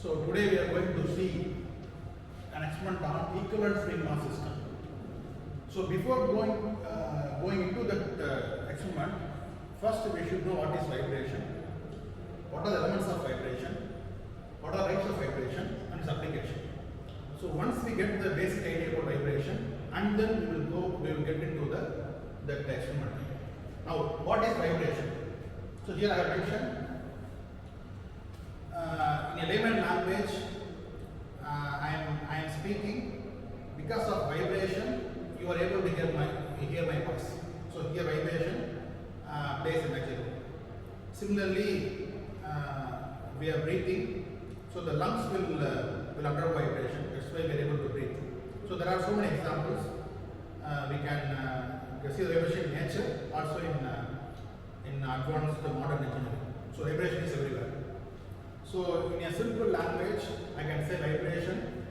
So today we are going to see an experiment on equivalent spring mass system. So before going into that experiment, first we should know what is vibration, what are the elements of vibration, what are types of vibration and its application. So once we get the basic idea about vibration, and then we will get into the experiment. Now, what is vibration? So here I have mentioned. In a layman language, I am speaking. Because of vibration, you are able to hear my voice. So here vibration plays a major role. Similarly, we are breathing. So the lungs will undergo vibration. That's why we are able to breathe. So there are so many examples. We can see the vibration in nature, also in advanced modern engineering. So vibration is everywhere. So in a simple language, I can say vibration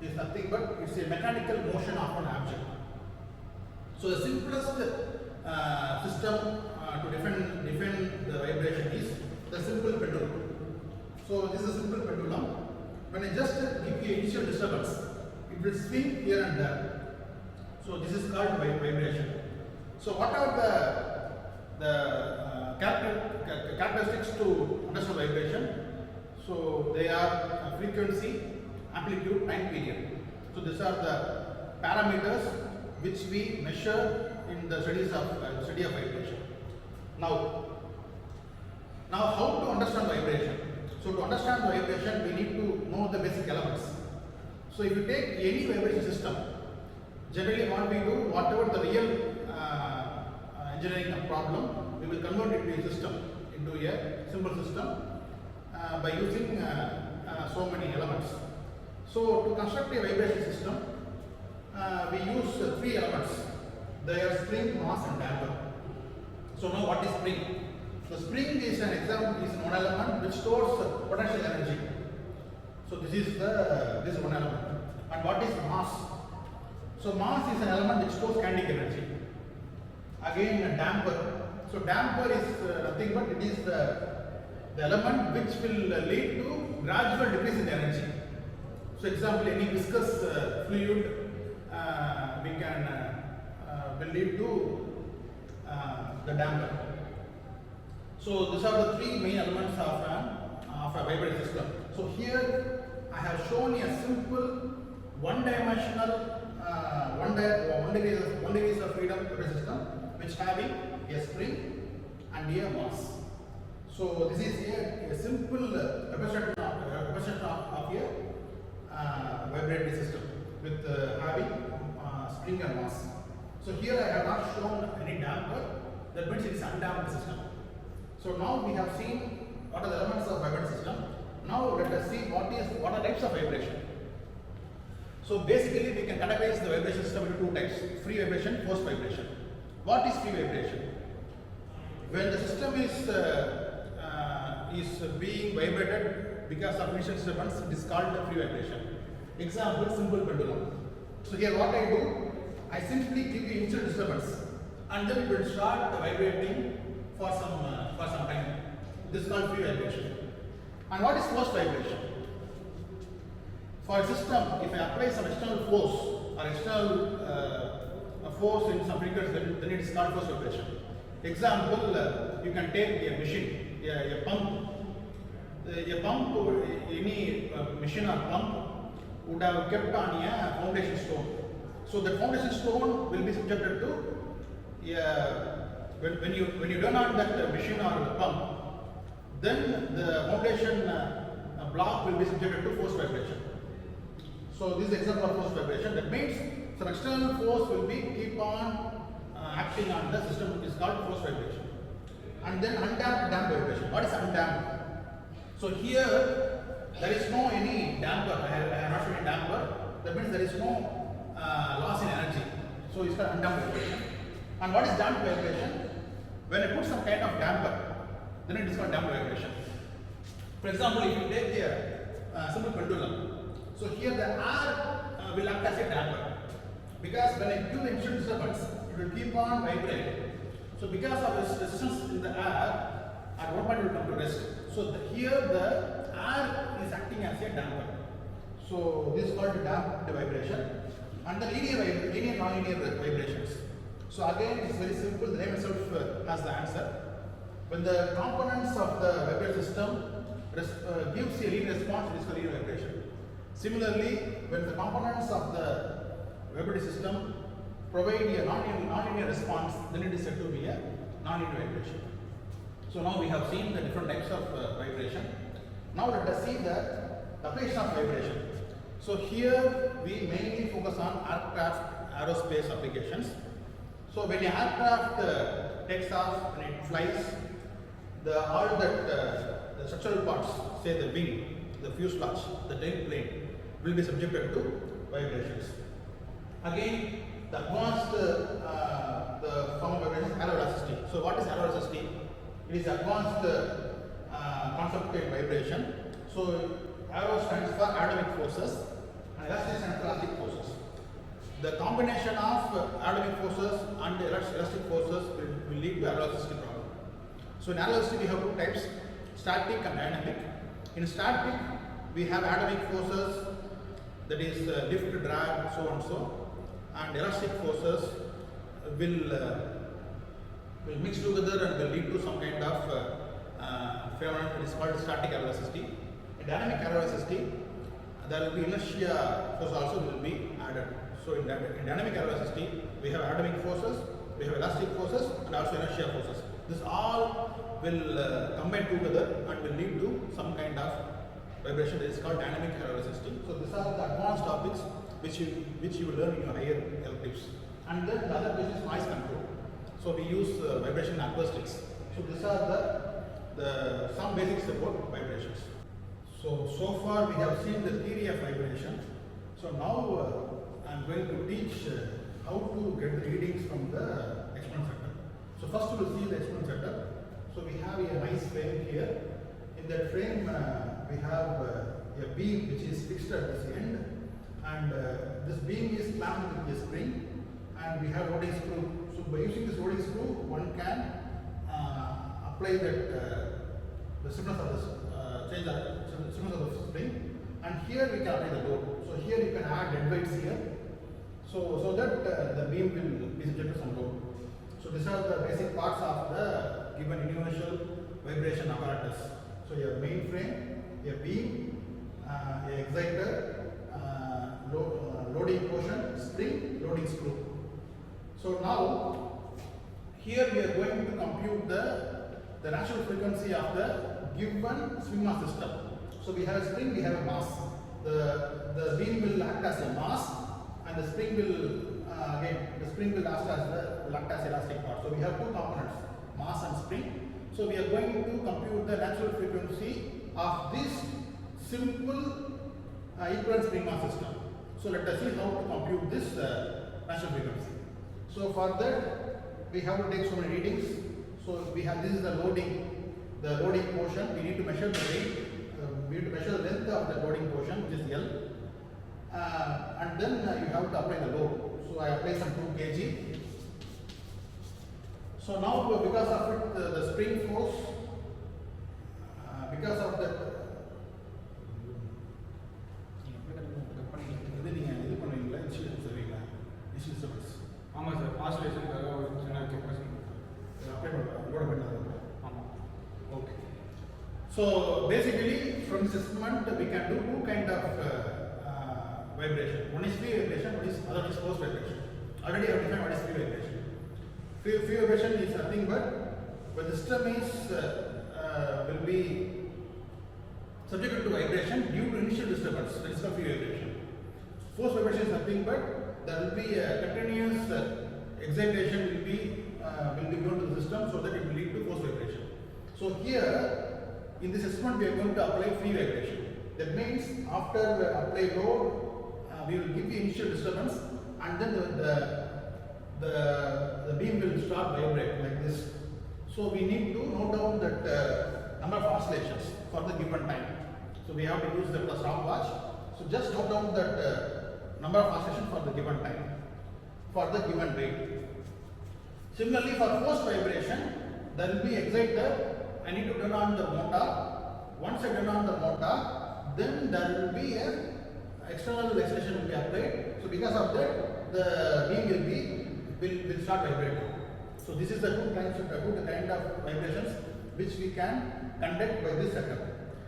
is nothing but it's a mechanical motion of an object. So the simplest system to define the vibration is the simple pendulum. So this is a simple pendulum. When I just give you initial disturbance, it will swing here and there. So this is called vibration. So what are the characteristics to understand vibration? So they are frequency, amplitude, time period. So these are the parameters which we measure in the study of vibration. Now how to understand vibration? So to understand vibration, we need to know the basic elements. So if you take any vibration system, generally what we do, whatever the real engineering problem, we will convert it to a system, into a simple system by using so many elements. So to construct a vibration system, we use three elements. They are spring, mass and damper. So now what is spring? So spring is an example, is one element which stores potential energy. So this is one element. And what is mass? So mass is an element which stores kinetic energy. Again a damper. So damper is nothing but it is the element which will lead to gradual decrease in energy. So example, any viscous fluid will lead to the damper. So these are the three main elements of a vibration system. So here I have shown a simple one-dimensional one degrees of freedom vibration system which having a spring and a mass. So this is a simple representation of a vibrating system with having spring and mass. So here I have not shown any damper. That means it is undamped system. So now we have seen what are the elements of vibrating system. Now let us see what are types of vibration. So basically we can categorize the vibration system into two types: free vibration, forced vibration. What is free vibration? When the system is being vibrated because of initial disturbance, it is called free vibration. Example, simple pendulum. So here what I do, I simply give the initial disturbance and then it will start vibrating for some time. This is called free vibration. And what is forced vibration? For a system, if I apply some external force or external force in some frequency, then it is called forced vibration. Example, you can take a machine, a pump. A pump, any machine or pump would have kept on a foundation stone. So the foundation stone will be subjected to when you turn on that machine or pump, then the foundation block will be subjected to forced vibration. So this is example of forced vibration. That means some external force will keep on acting on the system, which is called forced vibration. And then undamped, damped vibration. What is undamped? So here there is no any damper. I have not shown any damper. That means there is no loss in energy. So it's called undamped vibration. And what is damped vibration? When I put some kind of damper, then it is called damped vibration. For example, if you take a simple pendulum, so here the air will act as a damper. Because when I give the initial disturbance, it will keep on vibrating. So because of its resistance in the air, at one point it will come to rest. So here the air is acting as a damper. So this is called damped vibration. And the linear nonlinear vibrations. So again, it's very simple. The name itself has the answer. When the components of the vibrating system gives a linear response, it is called linear vibration. Similarly, when the components of the vibrating system provide a nonlinear response, then it is said to be a nonlinear vibration. So now we have seen the different types of vibration. Now let us see the application of vibration. So here we mainly focus on aircraft, aerospace applications. So when an aircraft takes off and it flies, all the structural parts, say the wing, the fuselage, the tail plane, will be subjected to vibrations. Again, the advanced the form of vibration is aeroelasticity. So what is aeroelasticity? It is advanced concept in vibration. So aero stands for aerodynamic forces and elastic stands for elastic forces. The combination of aerodynamic forces and elastic forces will lead to aeroelasticity problem. So in aeroelasticity we have two types, static and dynamic. In static we have aerodynamic forces, that is lift, drag, so and so, and elastic forces will mix together and will lead to some kind of phenomenon that is called static aeroelasticity. In dynamic aeroelasticity, there will be inertia force also will be added. So in dynamic aeroelasticity, we have aerodynamic forces, we have elastic forces, and also inertia forces. This all will combine together and will lead to some kind of vibration that is called dynamic aeroelasticity. So these are the advanced topics which you will learn in your higher electives. And then the other question is noise control. So we use vibration acoustics. So these are the some basics about vibrations. So far we have seen the theory of vibration. So now I am going to teach how to get the readings from the exponent setup. So first we will see the exponent setup. So we have a nice frame here. In that frame we have a beam which is fixed at this end, and this beam is clamped with a spring, and we have loading screw. So by using this loading screw, one can apply that the stiffness of this change the stiffness of the spring, and here we can apply the load. So here you can add dead weights here, so that the beam will be subject to some load. So these are the basic parts of the given universal vibration apparatus. So your main frame, a beam, a exciter, loading portion, spring, loading screw. So now here we are going to compute the natural frequency of the given swing mass system. So we have a spring, we have a mass. The beam will act as a mass, and the spring will act as elastic part. So we have two components, mass and spring. So we are going to compute the natural frequency of this simple equivalent spring mass system. So let us see how to compute this natural frequency. So for that we have to take so many readings. So we have, this is the loading portion. We need to measure the weight. We need to measure the length of the loading portion, which is L, and then you have to apply the load. So I apply some 2 kg. So now because of it, the spring force, because of that, ஆமாம் sir ஆசிலேஷனுக்காக ஒரு சின்ன capacity okay. So basically from this instrument we can do two kind of vibration. One is free vibration, other is forced vibration. Already I have defined what is free vibration. Free vibration is nothing but when the system is will be subjected to vibration due to initial disturbance. That is called free vibration. Forced vibration is nothing but there will be a continuous excitation will be given to the system, so that it will lead to forced vibration. So here in this experiment we are going to apply free vibration. That means after apply load, we will give the initial disturbance, and then the beam will start vibrate like this. So we need to note down that number of oscillations for the given time. So we have to use the stopwatch. So just note down that number of oscillations for the given time, for the given rate. Similarly, for forced vibration, there will be exciter. I need to turn on the motor. Once I turn on the motor, then there will be a external acceleration will be applied. So because of that, the beam will start vibrating. So this is the two kind of vibrations which we can conduct by this setup.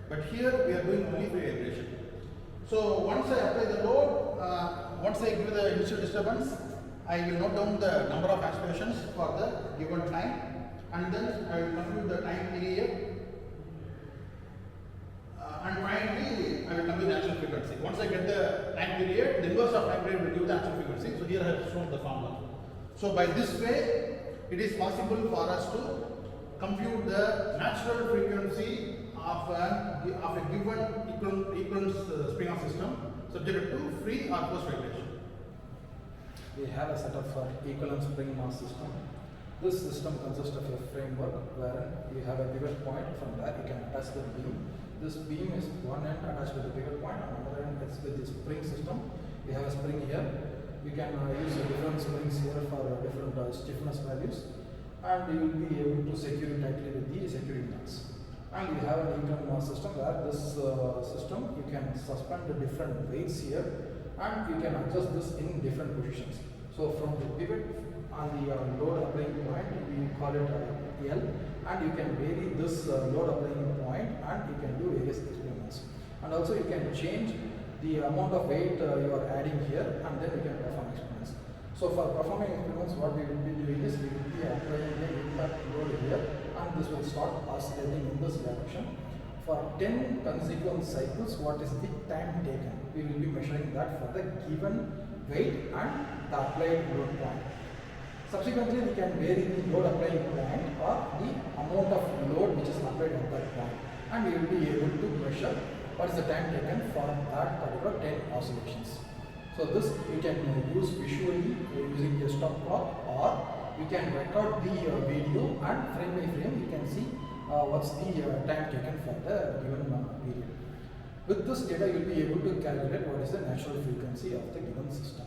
But here we are doing only free vibration. So once I apply the load, once I give the initial disturbance, I will note down the number of aspirations for the given time, and then I will compute the time period, and finally I will compute the natural frequency. Once I get the time period, the inverse of time period will give the natural frequency. So here I have shown the formula. So by this way, it is possible for us to compute the natural frequency of a given equivalence spring-on system subject to free or forced vibration. We have a set of equivalent spring mass system. This system consists of a framework wherein you have a pivot point. From there you can attach the beam. This beam is one end attached with the pivot point, and another end is with the spring system. We have a spring here. You can use different springs here for different stiffness values, and you will be able to secure it tightly with the securing nuts. And we have an equivalent mass system where this system you can suspend the different weights here, and you can adjust this in different positions. So from the pivot on the load applying point, we call it L, and you can vary this load applying point, and you can do various experiments. And also you can change the amount of weight you are adding here, and then you can perform experiments. So for performing experiments, what we will be doing is we will be applying the impact load here, and this will start oscillating in this direction. For 10 consecutive cycles, what is the time taken? We will be measuring that for the given weight and the applied load point. Subsequently, we can vary the load applying point or the amount of load which is applied at that point, and we will be able to measure what is the time taken for that particular 10 oscillations. So this you can use visually using a stop clock, or we can record the video, and frame by frame you can see what's the time taken for the given period. With this data, you will be able to calculate what is the natural frequency of the given system.